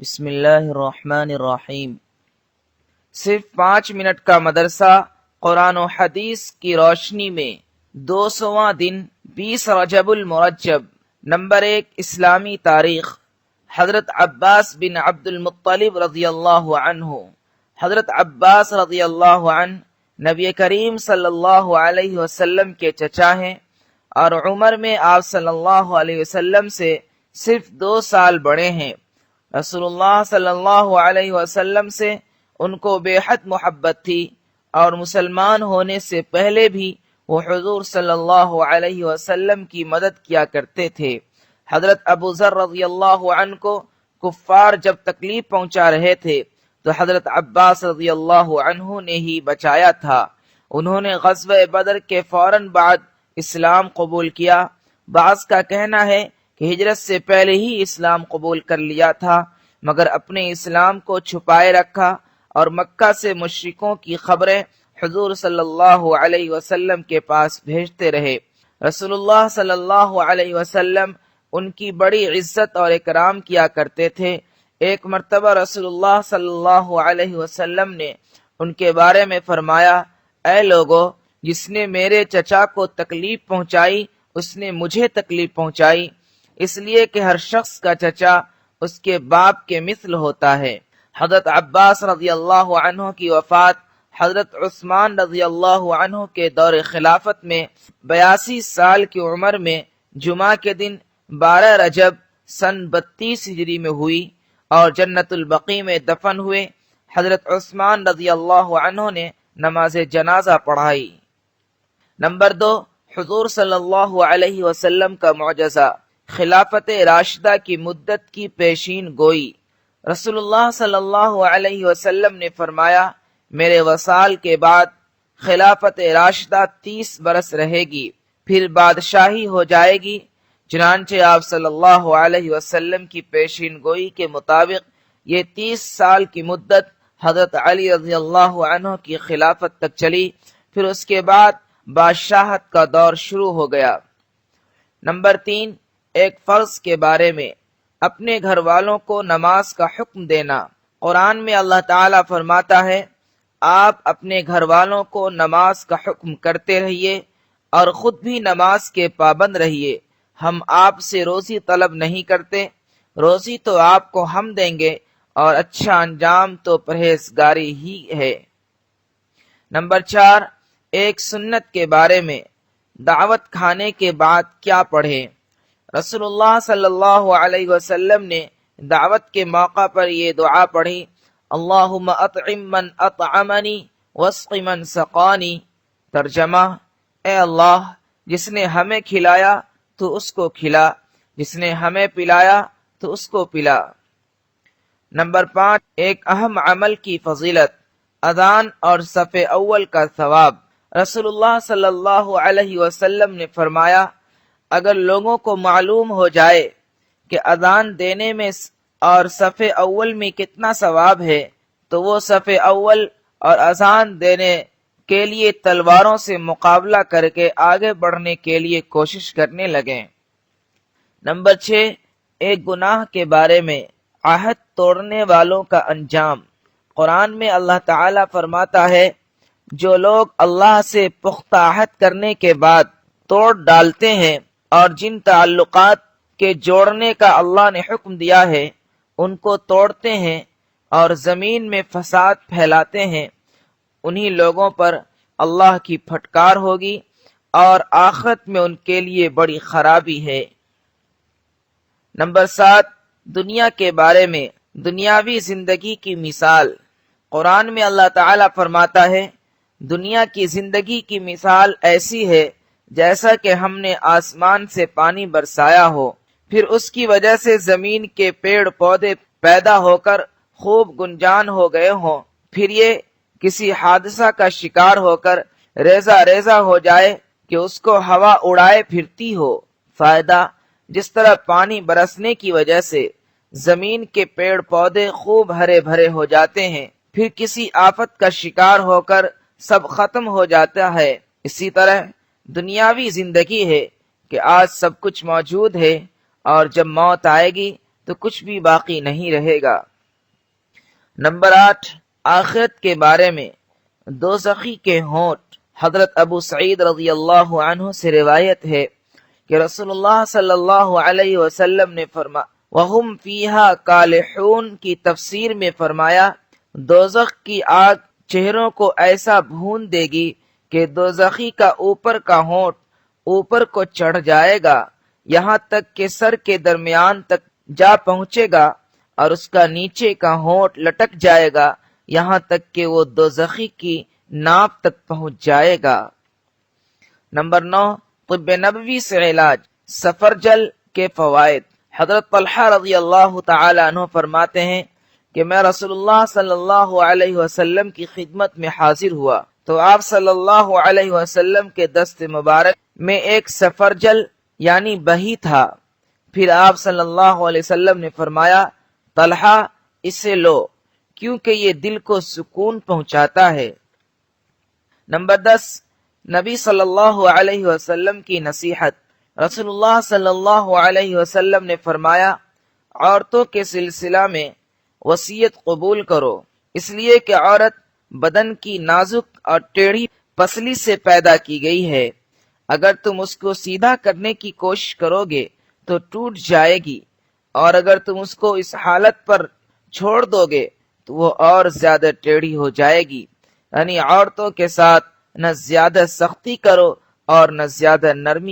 بسم اللہ الرحمن الرحیم۔ صرف 5 منٹ کا مدرسہ قرآن و حدیث کی روشنی میں 200واں دن 20 رجب المرجب۔ نمبر 1، اسلامی تاریخ۔ حضرت عباس بن عبد المطلب رضی اللہ عنہ۔ حضرت عباس رضی اللہ عنہ نبی کریم صلی اللہ علیہ وسلم کے چچا ہیں اور عمر میں آپ صلی اللہ علیہ وسلم سے صرف 2 سال بڑے ہیں۔ رسول اللہ صلی اللہ علیہ وسلم سے ان کو بے حد محبت تھی اور مسلمان ہونے سے پہلے بھی وہ حضور صلی اللہ علیہ وسلم کی مدد کیا کرتے تھے۔ حضرت ابو ذر رضی اللہ عنہ کو کفار جب تکلیف پہنچا رہے تھے تو حضرت عباس رضی اللہ عنہ نے ہی بچایا تھا۔ انہوں نے غزوہ بدر کے فوراً بعد اسلام قبول کیا۔ بعض کا کہنا ہے کہ ہجرت سے پہلے ہی اسلام قبول کر لیا تھا، مگر اپنے اسلام کو چھپائے رکھا اور مکہ سے مشرکوں کی خبریں حضور صلی اللہ علیہ وسلم کے پاس بھیجتے رہے۔ رسول اللہ صلی اللہ علیہ وسلم ان کی بڑی عزت اور اکرام کیا کرتے تھے۔ ایک مرتبہ رسول اللہ صلی اللہ علیہ وسلم نے ان کے بارے میں فرمایا، اے لوگو، جس نے میرے چچا کو تکلیف پہنچائی اس نے مجھے تکلیف پہنچائی، اس لیے کہ ہر شخص کا چچا اس کے باپ کے مثل ہوتا ہے۔ حضرت عباس رضی اللہ عنہ کی وفات حضرت عثمان رضی اللہ عنہ کے دور خلافت میں 82 سال کی عمر میں جمعہ کے دن 12 رجب سن 32 ہجری میں ہوئی اور جنت البقیع میں دفن ہوئے۔ حضرت عثمان رضی اللہ عنہ نے نماز جنازہ پڑھائی۔ نمبر 2، حضور صلی اللہ علیہ وسلم کا معجزہ، خلافت راشدہ کی مدت کی پیشین گوئی۔ رسول اللہ صلی اللہ علیہ وسلم نے فرمایا، میرے وصال کے بعد خلافت راشدہ 30 برس رہے گی، پھر بادشاہی ہو جائے گی۔ چنانچہ آپ صلی اللہ علیہ وسلم کی پیشین گوئی کے مطابق یہ 30 سال کی مدت حضرت علی رضی اللہ عنہ کی خلافت تک چلی، پھر اس کے بعد بادشاہت کا دور شروع ہو گیا۔ نمبر 3، ایک فرض کے بارے میں، اپنے گھر والوں کو نماز کا حکم دینا۔ قرآن میں اللہ تعالیٰ فرماتا ہے، آپ اپنے گھر والوں کو نماز کا حکم کرتے رہیے اور خود بھی نماز کے پابند رہیے۔ ہم آپ سے روزی طلب نہیں کرتے، روزی تو آپ کو ہم دیں گے اور اچھا انجام تو پرہیزگاری ہی ہے۔ نمبر 4، ایک سنت کے بارے میں، دعوت کھانے کے بعد کیا پڑھیں۔ رسول اللہ صلی اللہ علیہ وسلم نے دعوت کے موقع پر یہ دعا پڑھی، اللہم اطعم من اطعمنی واسق من سقانی۔ ترجمہ، اے اللہ، جس نے ہمیں کھلایا تو اس کو کھلا، جس نے ہمیں پلایا تو اس کو پلا۔ نمبر 5، ایک اہم عمل کی فضیلت، اذان اور صف اول کا ثواب۔ رسول اللہ صلی اللہ علیہ وسلم نے فرمایا، اگر لوگوں کو معلوم ہو جائے کہ اذان دینے میں اور صف اول میں کتنا ثواب ہے تو وہ صف اول اور اذان دینے کے لیے تلواروں سے مقابلہ کر کے آگے بڑھنے کے لیے کوشش کرنے لگیں۔ نمبر 6، ایک گناہ کے بارے میں، عہد توڑنے والوں کا انجام۔ قرآن میں اللہ تعالیٰ فرماتا ہے، جو لوگ اللہ سے پختہ عہد کرنے کے بعد توڑ ڈالتے ہیں اور جن تعلقات کے جوڑنے کا اللہ نے حکم دیا ہے ان کو توڑتے ہیں اور زمین میں فساد پھیلاتے ہیں، انہی لوگوں پر اللہ کی پھٹکار ہوگی اور آخرت میں ان کے لیے بڑی خرابی ہے۔ نمبر 7، دنیا کے بارے میں، دنیاوی زندگی کی مثال۔ قرآن میں اللہ تعالیٰ فرماتا ہے، دنیا کی زندگی کی مثال ایسی ہے جیسا کہ ہم نے آسمان سے پانی برسایا ہو، پھر اس کی وجہ سے زمین کے پیڑ پودے پیدا ہو کر خوب گنجان ہو گئے ہوں، پھر یہ کسی حادثہ کا شکار ہو کر ریزہ ریزہ ہو جائے کہ اس کو ہوا اڑائے پھرتی ہو۔ فائدہ، جس طرح پانی برسنے کی وجہ سے زمین کے پیڑ پودے خوب ہرے بھرے ہو جاتے ہیں، پھر کسی آفت کا شکار ہو کر سب ختم ہو جاتا ہے، اسی طرح دنیاوی زندگی ہے کہ آج سب کچھ موجود ہے اور جب موت آئے گی تو تو کچھ بھی باقی نہیں رہے گا۔ نمبر 8، آخرت کے بارے میں دوزخی کے ہونٹ۔ حضرت ابو سعید رضی اللہ عنہ سے روایت ہے کہ رسول اللہ صلی اللہ علیہ وسلم نے وَهُمْ فِيهَا كَالِحُونَ کی تفسیر میں فرمایا، دوزخ کی آگ چہروں کو ایسا بھون دے گی کہ دوزخی کا اوپر کا ہونٹ اوپر کو چڑھ جائے گا، یہاں تک کہ سر کے درمیان تک جا پہنچے گا، اور اس کا نیچے کا ہونٹ لٹک جائے گا، یہاں تک کہ وہ دوزخی کی ناپ تک پہنچ جائے گا۔ نمبر 9، طب نبوی سے علاج، سفرجل کے فوائد۔ حضرت طلحہ رضی اللہ تعالی عنہ فرماتے ہیں کہ میں رسول اللہ صلی اللہ علیہ وسلم کی خدمت میں حاضر ہوا تو آپ صلی اللہ علیہ وسلم کے دست مبارک میں ایک سفرجل یعنی بہی تھا۔ پھر آپ صلی اللہ علیہ وسلم نے فرمایا، طلحہ اسے لو کیونکہ یہ دل کو سکون پہنچاتا ہے۔ نمبر 10، نبی صلی اللہ علیہ وسلم کی نصیحت۔ رسول اللہ صلی اللہ علیہ وسلم نے فرمایا، عورتوں کے سلسلہ میں وصیت قبول کرو، اس لیے کہ عورت بدن کی نازک اور ٹیڑھی پسلی سے پیدا کی گئی ہے، اگر تم اس کو سیدھا کرنے کی کوشش کرو گے تو ٹوٹ جائے گی، اور اگر تم اس کو اس حالت پر چھوڑ دو گے تو وہ اور زیادہ ٹیڑھی ہو جائے گی۔ یعنی عورتوں کے ساتھ نہ زیادہ سختی کرو اور نہ زیادہ نرمی۔